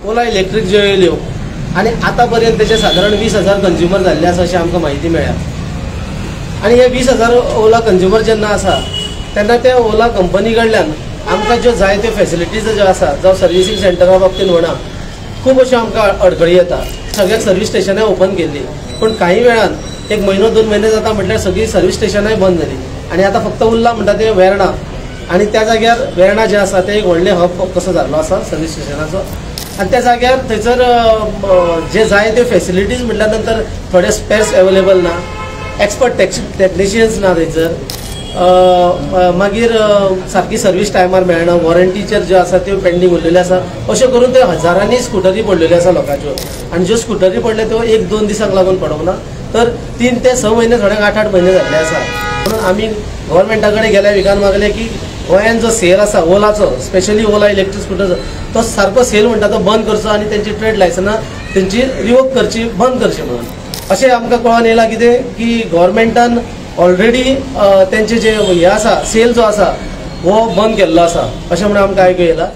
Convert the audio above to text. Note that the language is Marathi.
ओला इलेक्ट्रिक ज्यो येयल्यो आनी आतां पर्यंत तेचे सादारण 20,000 कंज्युमर जाल्ले आसा अशें आमकां म्हायती मेळ्ळ्या। आनी हे 20,000 ओला कंज्युमर जेन्ना आसा तेन्ना ते ओला कंपनी कडल्यान आमकां ज्यो जाय त्यो फॅसिलिटीज ज्यो आसा जावं सर्विसींग सेंटरा बाबतींत म्हणा खूब अश्यो आमकां अडखळी येता। सगळ्याक सर्वीस स्टेशनां ओपन केल्ली पूण काही वेळान 1 म्हयनो 2 म्हयने जाता म्हटल्यार सगळी सर्वीस स्टेशनांय बंद जाली आनी आतां फक्त उरला म्हणटा ते वेर्णा आनी त्या जाग्यार वेर्णा जे आसा ते एक व्हडले हब कसो जाल्लो आसा सर्वीस स्टेशनाचो आनी त्या जाग्यार थंयसर जे जाय त्यो फॅसिलिटीज म्हटल्या नंतर थोडे स्पेर्स अवेलेबल ना, एक्सपर्ट टेक्निशियन्स ना थंयसर, मागीर सारकी सर्वीस टायमार मेळना, वॉरंटीचेर ज्यो आसा त्यो पेंडींग उरलेल्यो आसा। अशें करून ते हजारांनी स्कुटरी पडलेल्यो आसा लोकांच्यो आनी ज्यो स्कुटरी पडले त्यो 1-2 दिसांक लागून पडोंक ना तर 3 ते 6 म्हयने थोड्यांक 8-8 म्हयने जाल्ले आसा। म्हणून आमी गव्हर्मेंटा कडेन गेल्या विकान मागले की गोंयांत जो सेल आसा ओलाचो, स्पेशली ओला इलेक्ट्रीक स्कुटरचो, तो सारको सेल म्हणटा तो बंद करचो आनी तेंची ट्रेड लायसनां तेंची रिवोक करची, बंद करची म्हणून अशें आमकां कळोन येयलां कितें की गव्हर्मेंटान ऑलरेडी तेंचे जे हे आसा सेल जो आसा हो बंद केल्लो आसा अशें म्हणून आमकां आयकूं येयलां।